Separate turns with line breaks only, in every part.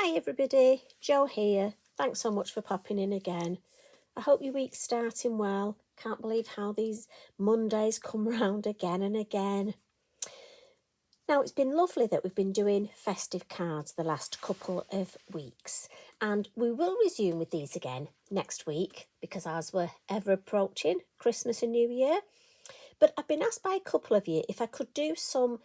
Hi everybody, Jo here. Thanks so much for popping in again. I hope your week's starting well. Can't believe how these Mondays come round again and again. Now, it's been lovely that we've been doing festive cards the last couple of weeks, and we will resume with these again next week because as we're ever approaching Christmas and New Year. But I've been asked by a couple of you if I could do some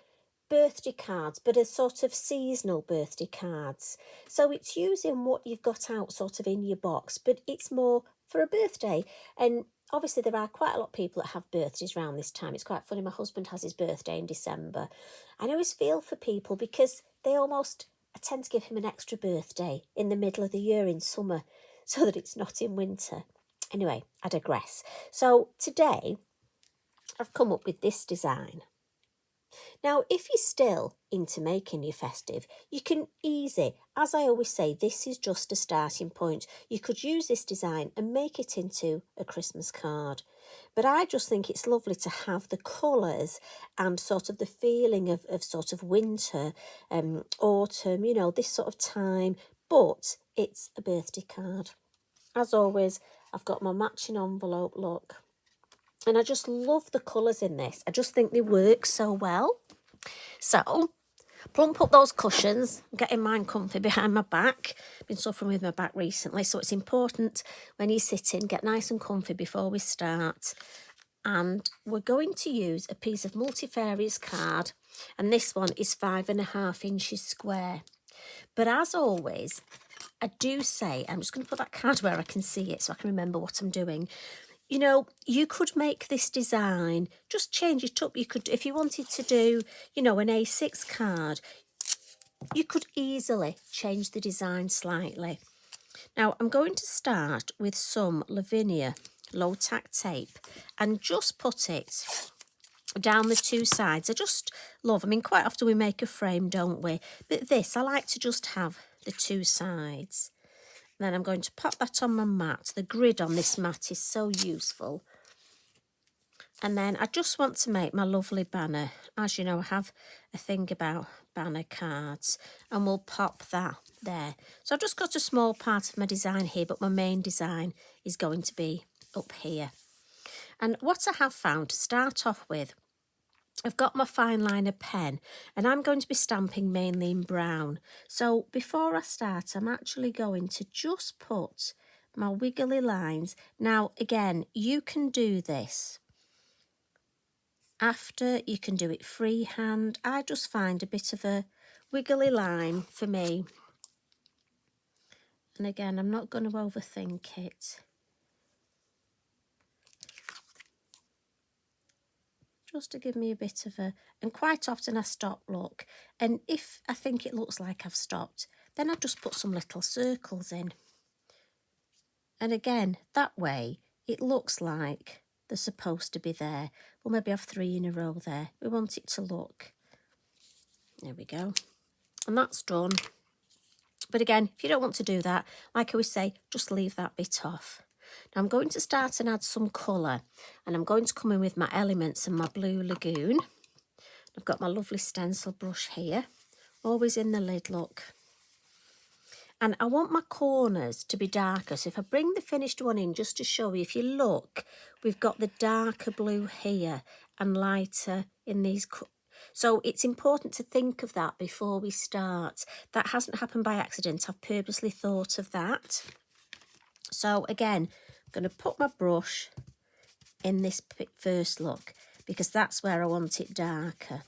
birthday cards, but as sort of seasonal birthday cards. So it's using what you've got out sort of in your box, but it's more for a birthday. And obviously there are quite a lot of people that have birthdays around this time. It's quite funny, my husband has his birthday in December. I always feel for people because I tend to give him an extra birthday in the middle of the year in summer so that it's not in winter. Anyway, I digress. So today I've come up with this design. Now, if you're still into making your festive, you can easy, as I always say, this is just a starting point. You could use this design and make it into a Christmas card. But I just think it's lovely to have the colours and sort of the feeling of sort of winter, autumn, you know, this sort of time. But it's a birthday card. As always, I've got my matching envelope, look. And I just love the colours in this. I just think they work so well. So, plump up those cushions. I'm getting mine comfy behind my back. Been suffering with my back recently, so it's important when you're sitting, get nice and comfy before we start. And we're going to use a piece of multifarious card, and this one is 5.5 inches square. But as always, I do say, I'm just going to put that card where I can see it so I can remember what I'm doing. You know, you could make this design, just change it up. You could, if you wanted to do, you know, an A6 card, you could easily change the design slightly. Now, I'm going to start with some Lavinia low tack tape and just put it down the two sides. I just love, I mean, quite often we make a frame, don't we? But this, I like to just have the two sides. Then I'm going to pop that on my mat. The grid on this mat is so useful. And then I just want to make my lovely banner. As you know, I have a thing about banner cards, and we'll pop that there. So I've just got a small part of my design here, but my main design is going to be up here. And what I have found to start off with, I've got my fine liner pen and I'm going to be stamping mainly in brown. So before I start, I'm actually going to just put my wiggly lines. Now, again, you can do this after, you can do it freehand. I just find a bit of a wiggly line for me. And again, I'm not going to overthink it. Just to give me a bit of a, and quite often I stop, look, and if I think it looks like I've stopped, then I just put some little circles in. And again, that way it looks like they're supposed to be there. We'll maybe have 3 in a row there. We want it to look. There we go. And that's done. But again, if you don't want to do that, like I always say, just leave that bit off. Now I'm going to start and add some colour, and I'm going to come in with my elements and my blue lagoon. I've got my lovely stencil brush here, always in the lid, look. And I want my corners to be darker, so if I bring the finished one in just to show you, if you look, we've got the darker blue here and lighter in these. So it's important to think of that before we start. That hasn't happened by accident. I've purposely thought of that. So again, I'm going to put my brush in this first look because that's where I want it darker.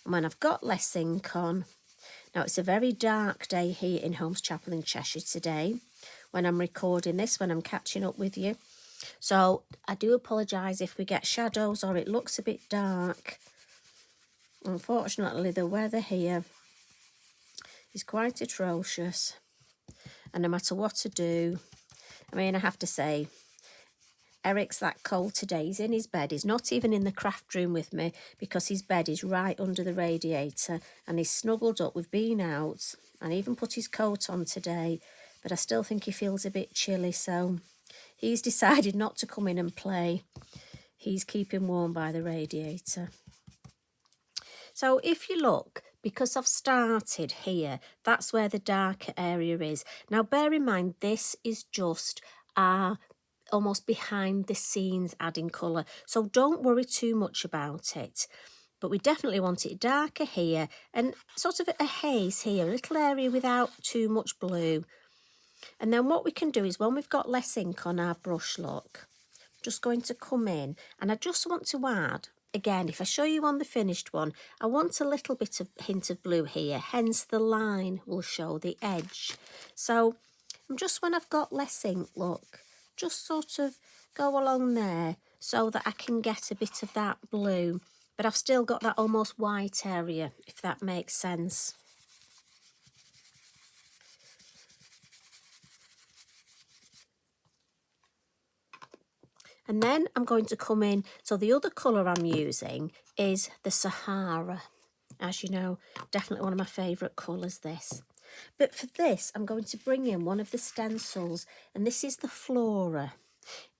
And when I've got less ink on, now it's a very dark day here in Holmes Chapel in Cheshire today when I'm recording this, when I'm catching up with you. So I do apologise if we get shadows or it looks a bit dark. Unfortunately, the weather here is quite atrocious. And no matter what I do, I mean, I have to say, Eric's that cold today. He's in his bed. He's not even in the craft room with me because his bed is right under the radiator and he's snuggled up. We've been out and even put his coat on today, but I still think he feels a bit chilly. So he's decided not to come in and play. He's keeping warm by the radiator. So if you look, because I've started here, that's where the darker area is. Now bear in mind, this is just our almost behind the scenes adding colour, so don't worry too much about it. But we definitely want it darker here and sort of a haze here, a little area without too much blue. And then what we can do is when we've got less ink on our brush, look, I'm just going to come in and I just want to add, again, if I show you on the finished one, I want a little bit of hint of blue here, hence the line will show the edge. So I'm just, when I've got less ink, look, just sort of go along there so that I can get a bit of that blue, but I've still got that almost white area, if that makes sense. And then I'm going to come in, so the other colour I'm using is the Sahara. As you know, definitely one of my favourite colours, this. But for this, I'm going to bring in one of the stencils, and this is the Flora.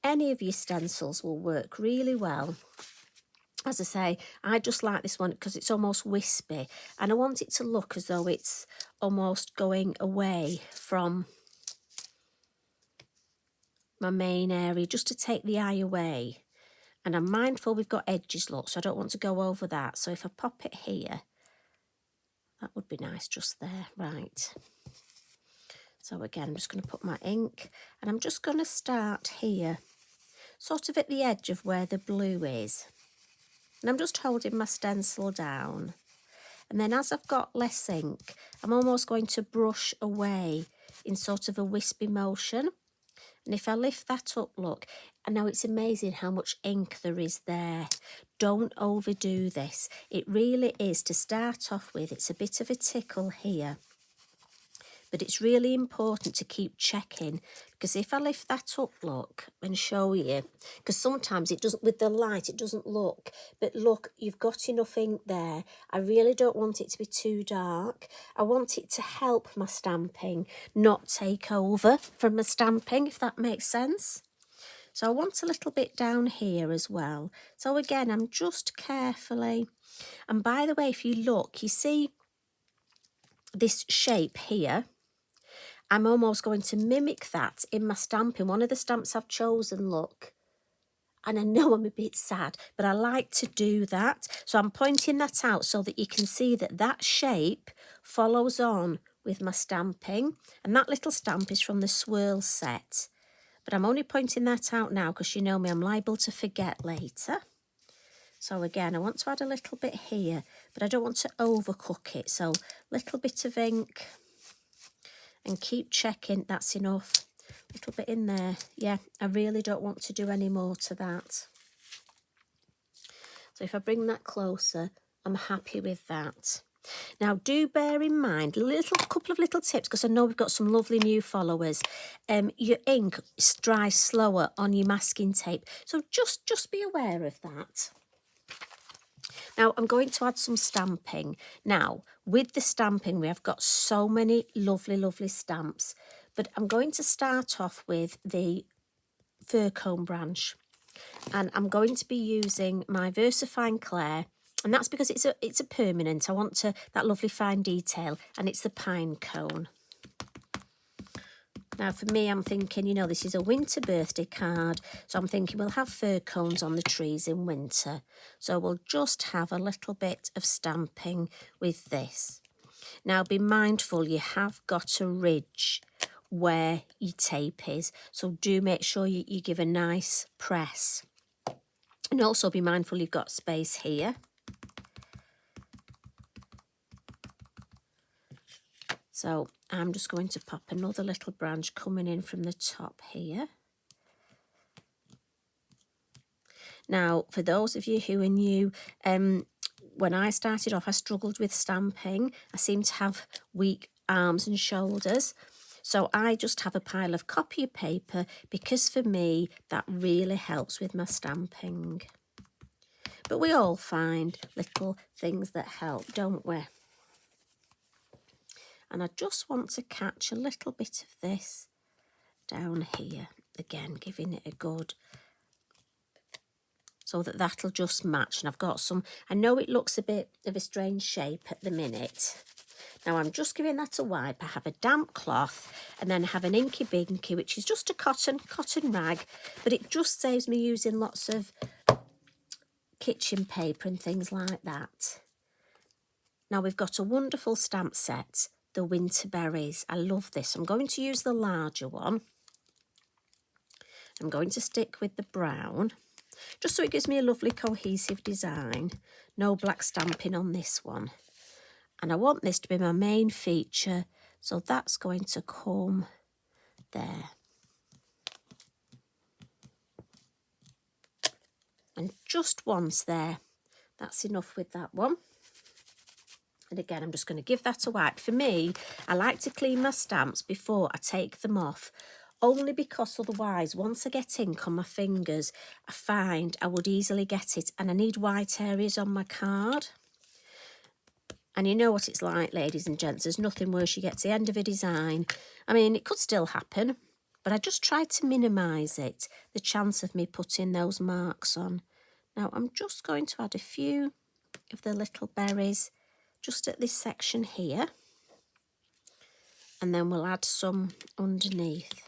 Any of your stencils will work really well. As I say, I just like this one because it's almost wispy, and I want it to look as though it's almost going away from my main area, just to take the eye away. And I'm mindful we've got edges, look, so I don't want to go over that. So if I pop it here, that would be nice just there, right. So again, I'm just going to put my ink, and I'm just going to start here, sort of at the edge of where the blue is. And I'm just holding my stencil down. And then as I've got less ink, I'm almost going to brush away in sort of a wispy motion. And if I lift that up, look, I know it's amazing how much ink there is there. Don't overdo this. It really is, to start off with, it's a bit of a tickle here. But it's really important to keep checking, because if I lift that up, look, and show you, because sometimes it doesn't, with the light, it doesn't look, but look, you've got enough ink there. I really don't want it to be too dark. I want it to help my stamping, not take over from my stamping, if that makes sense. So I want a little bit down here as well. So again, I'm just carefully, and by the way, if you look, you see this shape here, I'm almost going to mimic that in my stamping. One of the stamps I've chosen, look, and I know I'm a bit sad, but I like to do that. So I'm pointing that out so that you can see that that shape follows on with my stamping. And that little stamp is from the Swirl set. But I'm only pointing that out now because you know me, I'm liable to forget later. So again, I want to add a little bit here, but I don't want to overcook it. So little bit of ink. And keep checking, that's enough. A little bit in there. Yeah, I really don't want to do any more to that. So if I bring that closer, I'm happy with that. Now, do bear in mind, couple of little tips, because I know we've got some lovely new followers. Your ink dries slower on your masking tape, so just be aware of that. Now, I'm going to add some stamping. Now, with the stamping, we have got so many lovely, lovely stamps. But I'm going to start off with the Fir Cone Branch. And I'm going to be using my Versafine Clair. And that's because it's a permanent. I want that lovely fine detail. And it's the PineCone. Now, for me, I'm thinking, you know, this is a winter birthday card. So I'm thinking we'll have fir cones on the trees in winter. So we'll just have a little bit of stamping with this. Now, be mindful, you have got a ridge where your tape is. So do make sure you give a nice press. And also be mindful you've got space here. So I'm just going to pop another little branch coming in from the top here. Now, for those of you who are new, when I started off, I struggled with stamping. I seem to have weak arms and shoulders. So I just have a pile of copy paper because for me, that really helps with my stamping. But we all find little things that help, don't we? And I just want to catch a little bit of this down here. Again, giving it a good so that that'll just match. And I've got some, I know it looks a bit of a strange shape at the minute. Now I'm just giving that a wipe. I have a damp cloth and then I have an Inky Binky, which is just a cotton rag, but it just saves me using lots of kitchen paper and things like that. Now we've got a wonderful stamp set, the Winter Berries. I love this. I'm going to use the larger one. I'm going to stick with the brown, just so it gives me a lovely cohesive design. No black stamping on this one. And I want this to be my main feature, so that's going to come there. And just once there, that's enough with that one. And again, I'm just going to give that a wipe. For me, I like to clean my stamps before I take them off, only because otherwise, once I get ink on my fingers, I find I would easily get it, and I need white areas on my card. And you know what it's like, ladies and gents, there's nothing worse. You get to the end of a design. I mean, it could still happen, but I just try to minimise it, the chance of me putting those marks on. Now, I'm just going to add a few of the little berries just at this section here. And then we'll add some underneath.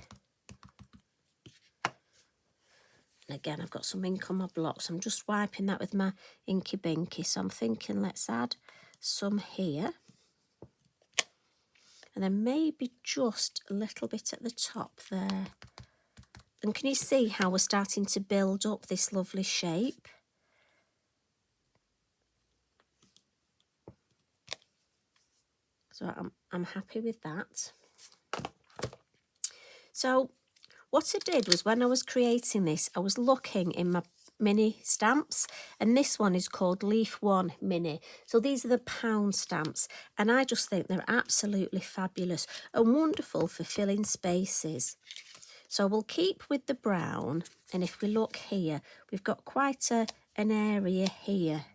And again, I've got some ink on my blocks. I'm just wiping that with my Inky Binky. So I'm thinking let's add some here. And then maybe just a little bit at the top there. And can you see how we're starting to build up this lovely shape? So I'm happy with that. So what I did was, when I was creating this, I was looking in my mini stamps, and this one is called Leaf 1 Mini. So these are the pound stamps, and I just think they're absolutely fabulous and wonderful for filling spaces. So we'll keep with the brown, and if we look here, we've got quite an area here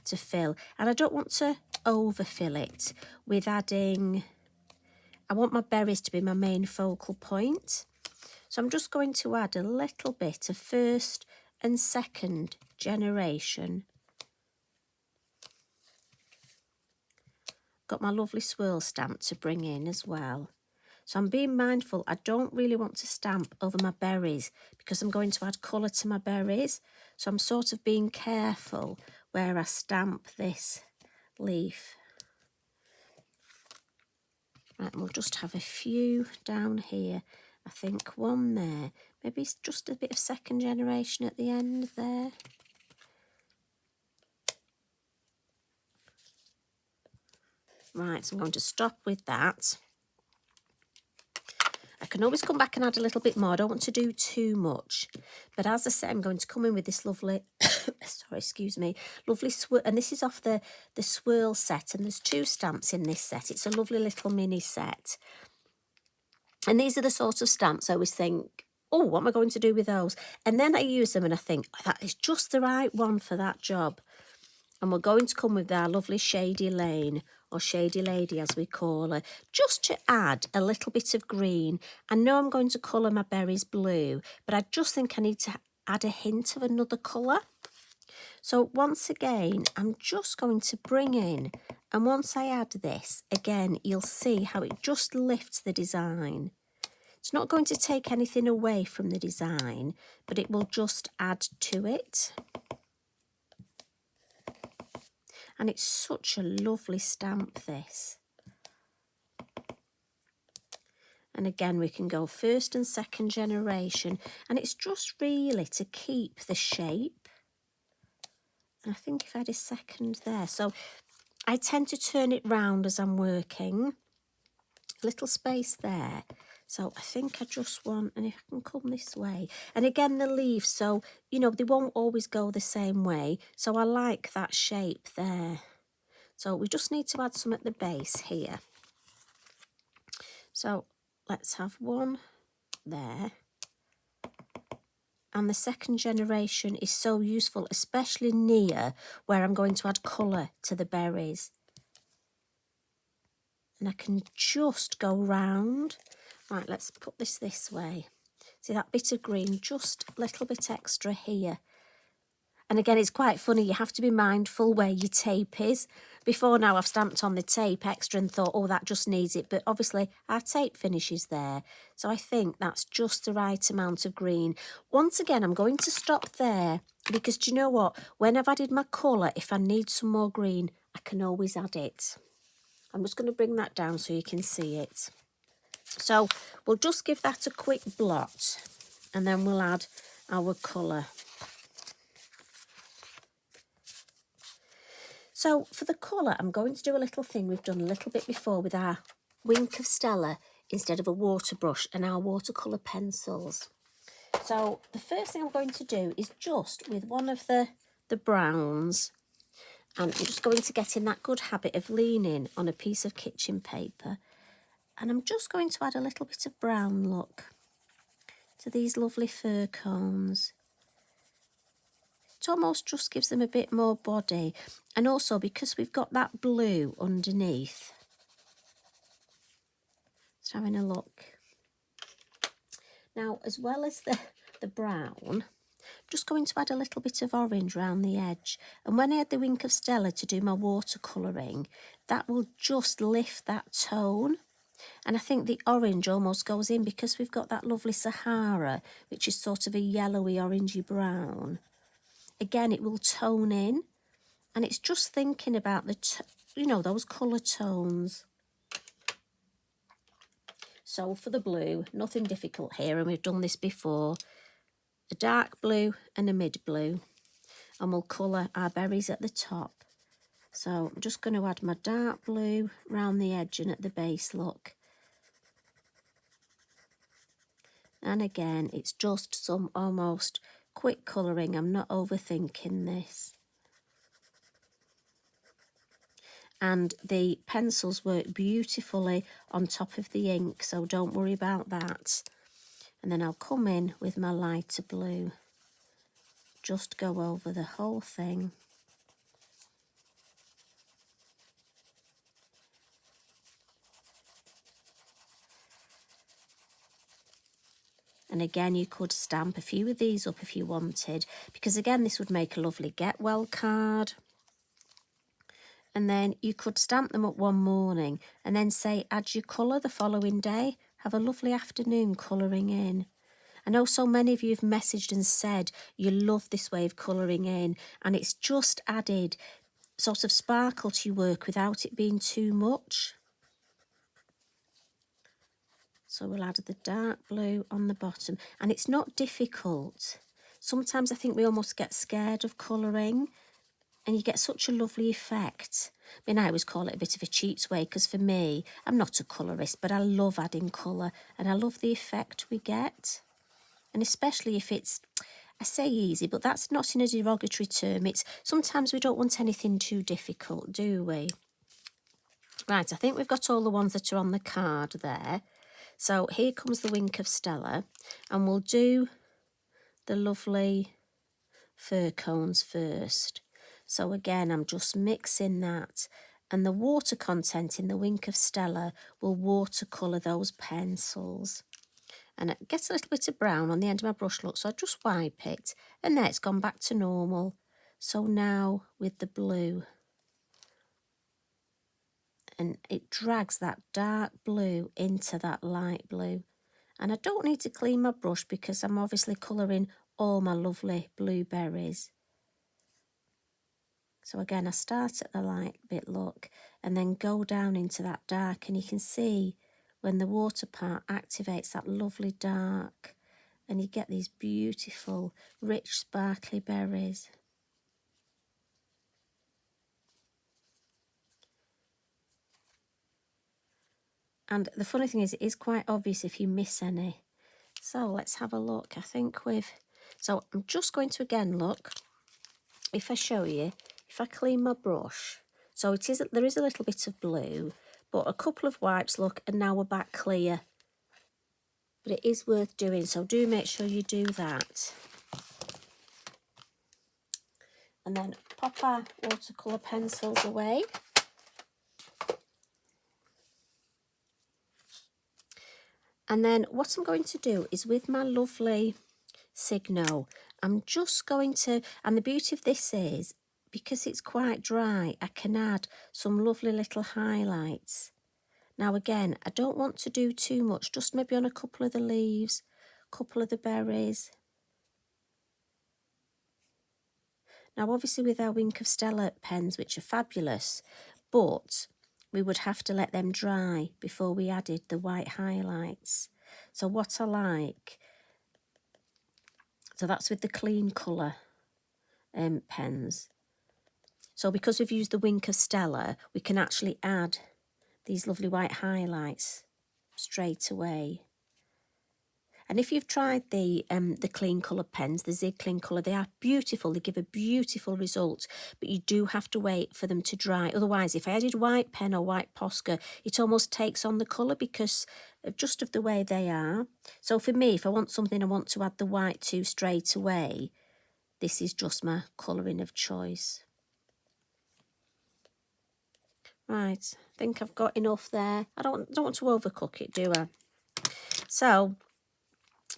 to fill, and I don't want to overfill it with adding, I want my berries to be my main focal point. So I'm just going to add a little bit of first and second generation. Got my lovely swirl stamp to bring in as well. So I'm being mindful, I don't really want to stamp over my berries because I'm going to add colour to my berries. So I'm sort of being careful where I stamp this leaf. Right, and we'll just have a few down here. I think one there. Maybe it's just a bit of second generation at the end there. Right, so I'm going to stop with that. I can always come back and add a little bit more. I don't want to do too much. But as I said, I'm going to come in with this lovely, sorry, excuse me, lovely swirl. And this is off the Swirl set. And there's 2 stamps in this set. It's a lovely little mini set. And these are the sort of stamps I always think, oh, what am I going to do with those? And then I use them and I think, oh, that is just the right one for that job. And we're going to come with our lovely Shady Lane, or Shady Lady as we call her, just to add a little bit of green. I know I'm going to colour my berries blue, but I just think I need to add a hint of another colour. So once again, I'm just going to bring in, and once I add this, again, you'll see how it just lifts the design. It's not going to take anything away from the design, but it will just add to it. And it's such a lovely stamp, this. And again, we can go first and second generation. And it's just really to keep the shape. And I think if I had a second there. So I tend to turn it round as I'm working. A little space there. So I think I just want, and if I can come this way. And again, the leaves, so, you know, they won't always go the same way. So I like that shape there. So we just need to add some at the base here. So let's have one there. And the second generation is so useful, especially near where I'm going to add colour to the berries. And I can just go round. Right, let's put this way. See that bit of green, just a little bit extra here. And again, it's quite funny, you have to be mindful where your tape is. Before now, I've stamped on the tape extra and thought, oh, that just needs it. But obviously, our tape finishes there. So I think that's just the right amount of green. Once again, I'm going to stop there because do you know what? When I've added my colour, if I need some more green, I can always add it. I'm just going to bring that down so you can see it. So we'll just give that a quick blot and then we'll add our colour. So for the colour, I'm going to do a little thing we've done a little bit before with our Wink of Stella instead of a water brush and our watercolour pencils. So the first thing I'm going to do is just with one of the browns, and I'm just going to get in that good habit of leaning on a piece of kitchen paper, and I'm just going to add a little bit of brown look to these lovely fir cones. It almost just gives them a bit more body, and also because we've got that blue underneath. Just having a look. Now, as well as the brown, I'm just going to add a little bit of orange around the edge. And when I had the Wink of Stella to do my watercolouring, that will just lift that tone. And I think the orange almost goes in because we've got that lovely Sahara, which is sort of a yellowy, orangey brown. Again, it will tone in. And it's just thinking about those colour tones. So for the blue, nothing difficult here, and we've done this before. A dark blue and a mid blue, and we'll colour our berries at the top. So I'm just going to add my dark blue round the edge and at the base look. And again, it's just some almost quick colouring. I'm not overthinking this. And the pencils work beautifully on top of the ink, so don't worry about that. And then I'll come in with my lighter blue. Just go over the whole thing. And again, you could stamp a few of these up if you wanted, because again, this would make a lovely get well card. And then you could stamp them up one morning and then say add your colour the following day. Have a lovely afternoon colouring in. I know so many of you have messaged and said you love this way of colouring in, and it's just added sort of sparkle to your work without it being too much. So we'll add the dark blue on the bottom, and it's not difficult. Sometimes I think we almost get scared of colouring, and you get such a lovely effect. I mean, I always call it a bit of a cheats way, because for me, I'm not a colourist, but I love adding colour, and I love the effect we get. And especially if it's, I say easy, but that's not in a derogatory term. It's sometimes we don't want anything too difficult, do we? Right, I think we've got all the ones that are on the card there. So here comes the Wink of Stella, and we'll do the lovely fir cones first. So again, I'm just mixing that, and the water content in the Wink of Stella will watercolour those pencils. And it gets a little bit of brown on the end of my brush, look, so I just wipe it, and there it's gone back to normal. So now with the blue, and it drags that dark blue into that light blue. And I don't need to clean my brush because I'm obviously colouring all my lovely blueberries. So again, I start at the light bit, look, and then go down into that dark, and you can see when the water part activates that lovely dark, and you get these beautiful, rich, sparkly berries. And the funny thing is, it is quite obvious if you miss any. So let's have a look. I think so I'm just going to again look, if I show you, if I clean my brush, so there is a little bit of blue, but a couple of wipes, look, and now we're back clear. But it is worth doing, so do make sure you do that. And then pop our watercolour pencils away. And then what I'm going to do is with my lovely Signo. I'm just going to, and the beauty of this is, because it's quite dry, I can add some lovely little highlights. Now again, I don't want to do too much, just maybe on a couple of the leaves, a couple of the berries. Now obviously with our Wink of Stella pens, which are fabulous, but we would have to let them dry before we added the white highlights. So what I like, so that's with the clean colour pens. So because we've used the Wink of Stella, we can actually add these lovely white highlights straight away. And if you've tried the clean colour pens, the Zig Clean Colour, they are beautiful. They give a beautiful result, but you do have to wait for them to dry. Otherwise, if I added white pen or white Posca, it almost takes on the colour because of just of the way they are. So for me, if I want something I want to add the white to straight away, this is just my colouring of choice. Right, I think I've got enough there. I don't want to overcook it, do I? So,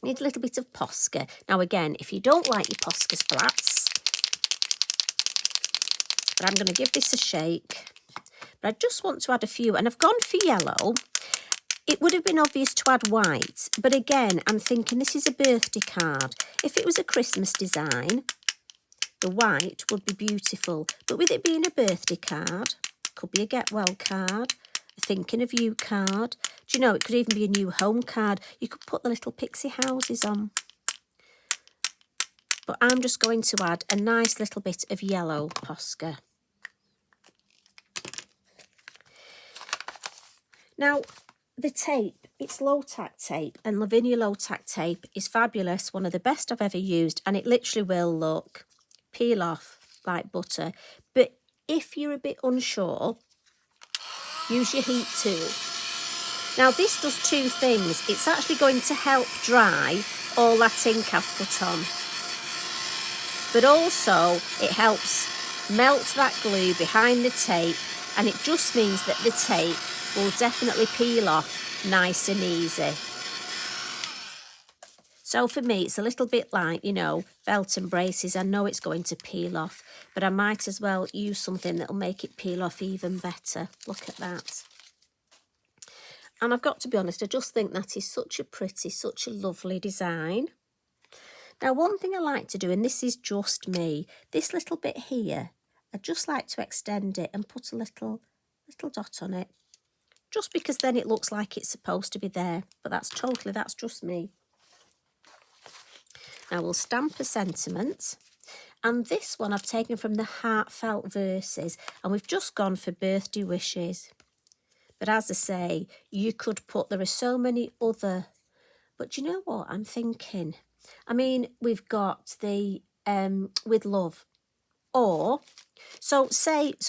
need a little bit of Posca. Now again, if you don't like your Posca splats, but I'm going to give this a shake. But I just want to add a few, and I've gone for yellow. It would have been obvious to add white, but again, I'm thinking this is a birthday card. If it was a Christmas design, the white would be beautiful. But with it being a birthday card, could be a get well card, a thinking of you card. Do you know, it could even be a new home card. You could put the little pixie houses on. But I'm just going to add a nice little bit of yellow Posca. Now, the tape, it's low tack tape, and Lavinia low tack tape is fabulous, one of the best I've ever used, and it literally will, look, peel off like butter. But if you're a bit unsure, use your heat tool. Now this does two things. It's actually going to help dry all that ink I've put on, but also it helps melt that glue behind the tape, and it just means that the tape will definitely peel off nice and easy. So for me, it's a little bit like, you know, belt and braces. I know it's going to peel off, but I might as well use something that'll make it peel off even better. Look at that. And I've got to be honest, I just think that is such a pretty, such a lovely design. Now, one thing I like to do, and this is just me, this little bit here, I just like to extend it and put a little dot on it, just because then it looks like it's supposed to be there. But that's just me. Now we'll stamp a sentiment. And this one I've taken from the Heartfelt Verses, and we've just gone for birthday wishes. But as I say, you could put, there are so many other, but you know what I'm thinking? I mean, we've got the with love, or, so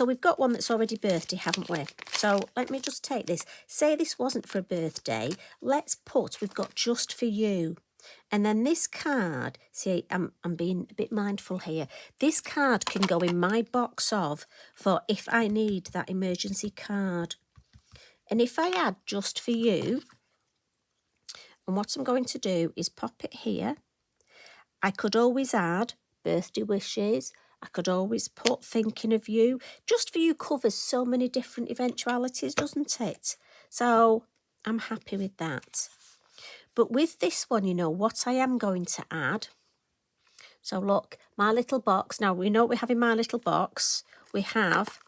we've got one that's already birthday, haven't we? So let me just take this. Say this wasn't for a birthday. Let's put, we've got just for you. And then this card, see, I'm being a bit mindful here. This card can go in my box of, for if I need that emergency card. And if I add just for you, and what I'm going to do is pop it here. I could always add birthday wishes. I could always put thinking of you. Just for you covers so many different eventualities, doesn't it? So I'm happy with that. But with this one, you know, what I am going to add. So look, my little box. Now, we know what we have in my little box. We have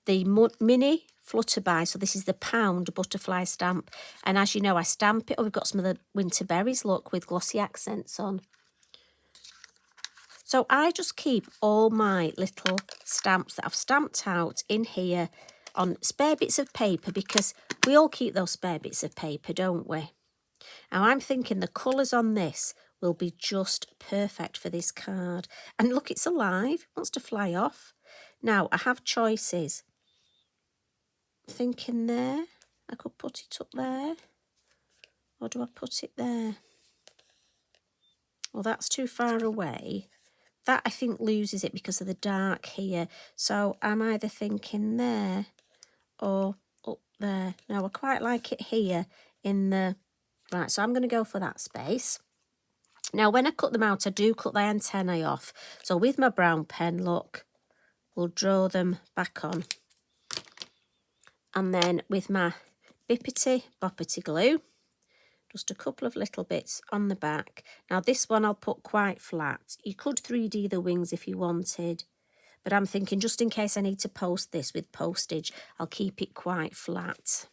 the mini Flutter by. So this is the pound butterfly stamp. And as you know, I stamp it. Oh, we've got some of the winter berries, look, with glossy accents on. So I just keep all my little stamps that I've stamped out in here on spare bits of paper, because we all keep those spare bits of paper, don't we? Now I'm thinking the colours on this will be just perfect for this card. And look, it's alive, it wants to fly off. Now I have choices. Thinking there, I could put it up there. Or do I put it there? Well, that's too far away. That, I think, loses it because of the dark here. So I'm either thinking there or up there. Now, I quite like it here in the... Right, so I'm going to go for that space. Now, when I cut them out, I do cut the antennae off. So with my brown pen, look, we'll draw them back on. And then with my Bippity Boppity glue, just a couple of little bits on the back. Now, this one I'll put quite flat. You could 3D the wings if you wanted, but I'm thinking just in case I need to post this with postage, I'll keep it quite flat.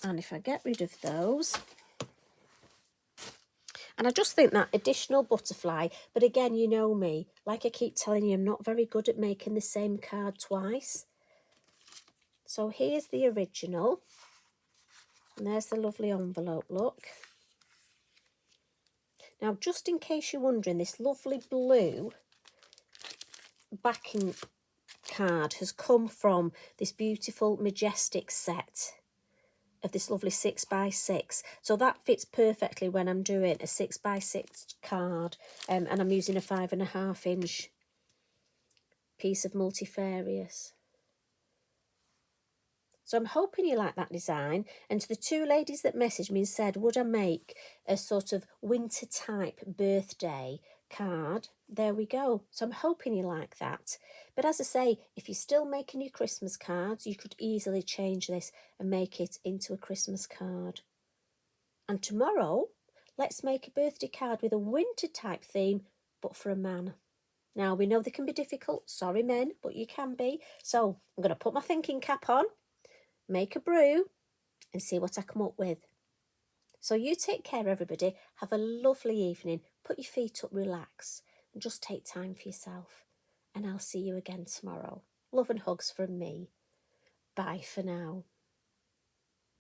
And if I get rid of those, and I just think that additional butterfly, but again, you know me, like I keep telling you, I'm not very good at making the same card twice. So here's the original, and there's the lovely envelope, look. Now, just in case you're wondering, this lovely blue backing card has come from this beautiful majestic set of this lovely 6x6, so that fits perfectly when I'm doing a 6x6 card, and I'm using a 5.5 inch piece of multifarious. So I'm hoping you like that design. And to the two ladies that messaged me and said, would I make a sort of winter type birthday card? There we go. So I'm hoping you like that. But as I say, if you're still making your Christmas cards, you could easily change this and make it into a Christmas card. And tomorrow, let's make a birthday card with a winter type theme, but for a man. Now, we know they can be difficult. Sorry, men, but you can be. So I'm going to put my thinking cap on, make a brew, and see what I come up with. So you take care, everybody. Have a lovely evening. Put your feet up, relax, and just take time for yourself. And I'll see you again tomorrow. Love and hugs from me. Bye for now.